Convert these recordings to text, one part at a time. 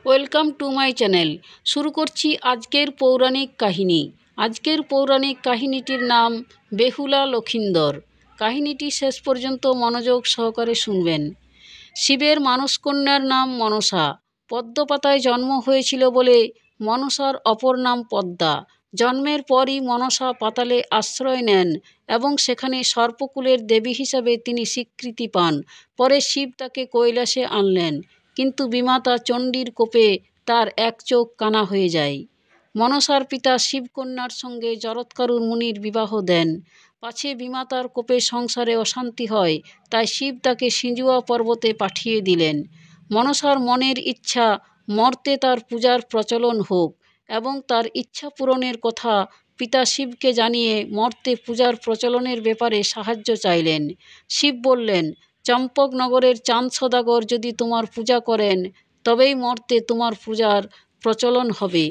Welcome to my channel. শুরু করছি আজকের পৌরাণিক কাহিনী। আজকের পৌরাণিক কাহিনীটির নাম বেহুলা লখিন্দর। কাহিনীটি শেষ পর্যন্ত মনোযোগ সহকারে শুনবেন। শিবের মানসকন্যার নাম মনসা। পদ্মপাতায় জন্ম হয়েছিল বলে মনসার অপর নাম পদ্মা। জন্মের পরই মনসা পাতালে আশ্রয় নেন এবং সেখানে সর্পকুলের দেবী হিসাবে তিনি স্বীকৃতি পান। পরে শিব তাকে কৈলাসে আনলেন, কিন্তু বিমাতা চণ্ডীর কোপে তার এক চোখ কানা হয়ে যায়। মনসার পিতা শিবকন্যার সঙ্গে জরৎকারুর মুনির বিবাহ দেন। পাছে বিমাতার কোপে সংসারে অশান্তি হয়, তাই শিব তাকে সিঁজুয়া পর্বতে পাঠিয়ে দিলেন। মনসার মনের ইচ্ছা মর্তে তার পূজার প্রচলন হোক এবং তার ইচ্ছা পূরণের কথা পিতা শিবকে জানিয়ে মর্তে পূজার প্রচলনের ব্যাপারে সাহায্য চাইলেন। শিব বললেন, চম্পকনগরের চাঁদ সদাগর যদি তোমার পূজা করেন তবেই মর্তে তোমার পূজার প্রচলন হবে।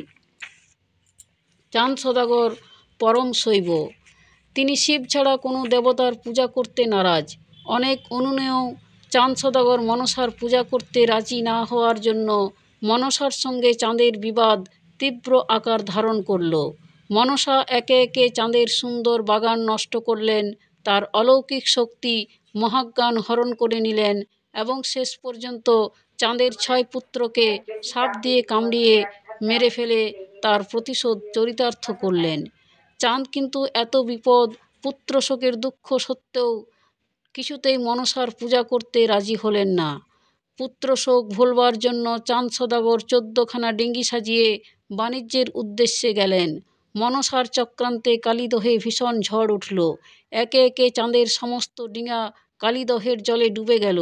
চাঁদ সদাগর পরম শৈব। তিনি শিব ছাড়া কোনো দেবতার পূজা করতে নারাজ। অনেক অনুনয়েও চাঁদ সদাগর মনসার পূজা করতে রাজি না হওয়ার জন্য মনসার সঙ্গে চাঁদের বিবাদ তীব্র আকার ধারণ করল। মনসা একে একে চাঁদের সুন্দর বাগান নষ্ট করলেন, তার অলৌকিক শক্তি মহাজ্ঞান হরণ করে নিলেন এবং শেষ পর্যন্ত চাঁদের 6 পুত্রকে সাপ দিয়ে কামড়িয়ে মেরে ফেলে তার প্রতিশোধ চরিতার্থ করলেন। চাঁদ কিন্তু এত বিপদ, পুত্র শোকের দুঃখ সত্ত্বেও কিছুতেই মনসার পূজা করতে রাজি হলেন না। পুত্র শোক ভুলবার জন্য চাঁদ সদাগর 14খানা ডিঙ্গি সাজিয়ে বাণিজ্যের উদ্দেশ্যে গেলেন। মনসার চক্রান্তে কালীদহে ভীষণ ঝড় উঠল। একে একে চাঁদের সমস্ত ডিঙা কালীদহের জলে ডুবে গেল।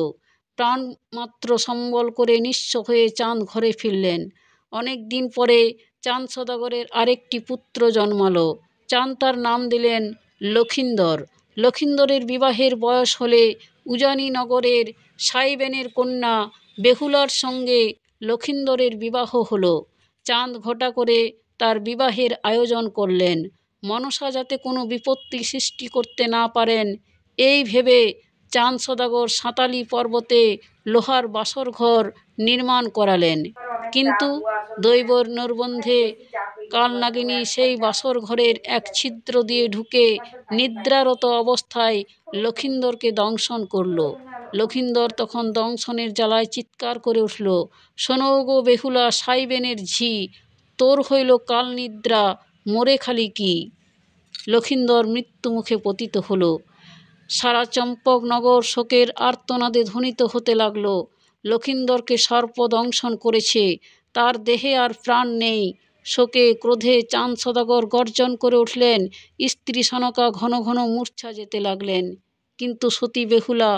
প্রাণ মাত্র সম্বল করে নিঃস্ব হয়ে চাঁদ ঘরে ফিরলেন। অনেক দিন পরে চাঁদ সদাগরের আরেকটি পুত্র জন্মালো। চাঁদ তার নাম দিলেন লখিন্দর। লখিন্দরের বিবাহের বয়স হলে উজানি নগরের সাইবেনের কন্যা বেহুলার সঙ্গে লখিন্দরের বিবাহ হলো। চাঁদ ঘটা করে তার বিবাহের আয়োজন করলেন। মনসা যাতে কোনো বিপত্তি সৃষ্টি করতে না পারেন এই ভেবে চাঁদ সদাগর সাঁতালি পর্বতে লোহার বাসর ঘর নির্মাণ করালেন। কিন্তু দৈবর নির্বন্ধে কালনাগিনী সেই বাসর ঘরের এক ছিদ্র দিয়ে ঢুকে নিদ্রারত অবস্থায় লখিন্দরকে দংশন করল। লখিন্দর তখন দংশনের জ্বালায় চিৎকার করে উঠল, শোনো গো বেহুলা সাইবেনের ঝি, তোর হইল কাল নিদ্রা, মোরে খালি কি। লখিন্দর মৃত্যুমুখে পতিত হল। সারা চম্পকনগর শোকের আর্তনাদে ধ্বনিত হতে লাগল। লখিন্দরকে সর্প দংশন করেছে, তার দেহে আর প্রাণ নেই। শোকে ক্রোধে চাঁদ সদাগর গর্জন করে উঠলেন। স্ত্রী সনকা ঘন ঘন মূর্ছা যেতে লাগলেন। কিন্তু সতী বেহুলা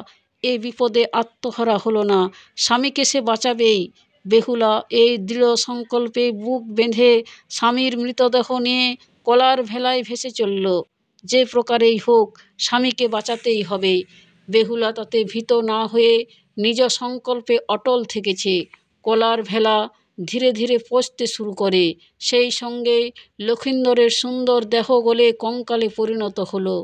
এ বিপদে আত্মহারা হলো না, স্বামীকে সে বাঁচাবেই। বেহুলা এই দৃঢ় সংকল্পে বুক বেঁধে স্বামীর মৃতদেহ নিয়ে কলার ভেলায় ভেসে চলল। যে প্রকারেই হোক স্বামীকে বাঁচাতেই হবে। বেহুলা তাতে ভীত না হয়ে নিজ সংকল্পে অটল থেকেছে। কলার ভেলা ধীরে ধীরে পচতে শুরু করে। সেই সঙ্গে লখিন্দরের সুন্দর দেহ গলে কঙ্কালে পরিণত হলো।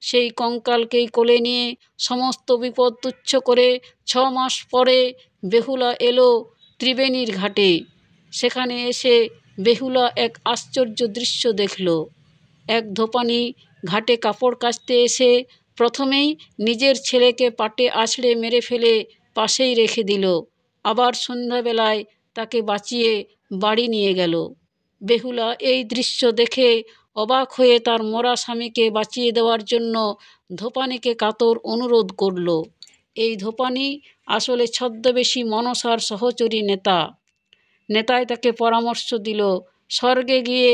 সেই কঙ্কালকেই কোলে নিয়ে সমস্ত বিপদ তুচ্ছ করে 6 মাস পরে বেহুলা এলো ত্রিবেণীর ঘাটে। সেখানে এসে বেহুলা এক আশ্চর্য দৃশ্য দেখল। এক ধোপানি ঘাটে কাপড় কাচতে এসে প্রথমেই নিজের ছেলেকে পাটে আছড়ে মেরে ফেলে পাশেই রেখে দিল। আবার সন্ধ্যাবেলায় তাকে বাঁচিয়ে বাড়ি নিয়ে গেল। বেহুলা এই দৃশ্য দেখে অবাক হয়ে তার মরা স্বামীকে বাঁচিয়ে দেওয়ার জন্য ধোপানিকে কাতর অনুরোধ করল। এই ধোপানি আসলে ছদ্মবেশী মনসার সহচরী নেতায় তাকে পরামর্শ দিল, স্বর্গে গিয়ে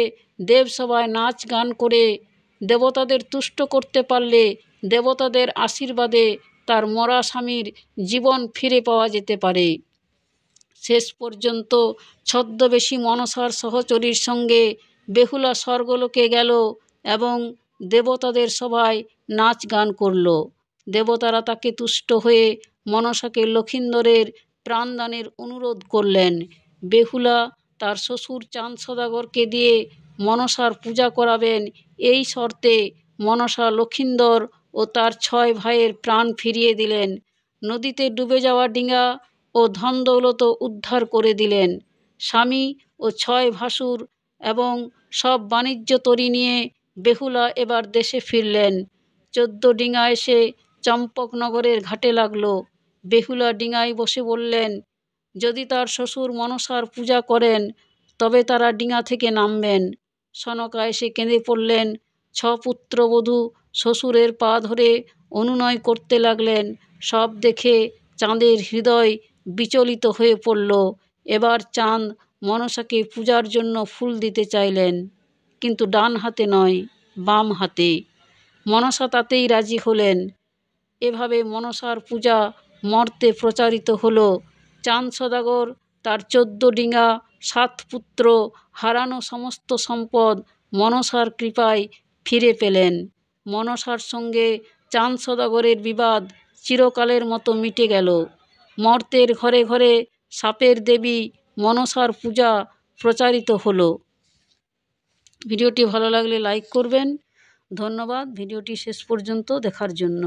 দেবসভায় নাচ গান করে দেবতাদের তুষ্ট করতে পারলে দেবতাদের আশীর্বাদে তার মরা স্বামীর জীবন ফিরে পাওয়া যেতে পারে। শেষ পর্যন্ত ছদ্মবেশী মনসার সহচরীর সঙ্গে বেহুলা স্বর্গলোকে গেল এবং দেবতাদের সভায় নাচ গান করল। দেবতারা তাকে তুষ্ট হয়ে মনসাকে লখিন্দরের প্রাণদানের অনুরোধ করলেন। বেহুলা তার শ্বশুর চাঁদ সদাগরকে দিয়ে মনসার পূজা করাবেন এই শর্তে মনসা লখিন্দর ও তার 6 ভাইয়ের প্রাণ ফিরিয়ে দিলেন। নদীতে ডুবে যাওয়া ডিঙা ও ধন দৌলত উদ্ধার করে দিলেন। স্বামী ও 6 ভাসুর এবং সব বাণিজ্য তরী নিয়ে বেহুলা এবার দেশে ফিরলেন। 14 ডিঙা এসে চম্পকনগরের ঘাটে লাগলো। বেহুলা ডিঙায় বসে বললেন, যদি তার শ্বশুর মনসার পূজা করেন তবে তারা ডিঙা থেকে নামবেন। সনকা এসে কেঁদে পড়লেন। 6 পুত্রবধূ শ্বশুরের পা ধরে অনুনয় করতে লাগলেন। সব দেখে চাঁদের হৃদয় বিচলিত হয়ে পড়ল। এবার চাঁদ মনসাকে পূজার জন্য ফুল দিতে চাইলেন, কিন্তু ডান হাতে নয়, বাম হাতে। মনসা তাতেই রাজি হলেন। এভাবে মনসার পূজা মর্তে প্রচারিত হলো। চাঁদ সদাগর তার 14 ডিঙা, 7 পুত্র, হারানো সমস্ত সম্পদ মনসার কৃপায় ফিরে পেলেন। মনসার সঙ্গে চাঁদ সদাগরের বিবাদ চিরকালের মতো মিটে গেল। মর্তের ঘরে ঘরে সাপের দেবী মনসার পূজা প্রচারিত হলো। ভিডিওটি ভালো লাগলে লাইক করবেন। ধন্যবাদ ভিডিওটি শেষ পর্যন্ত দেখার জন্য।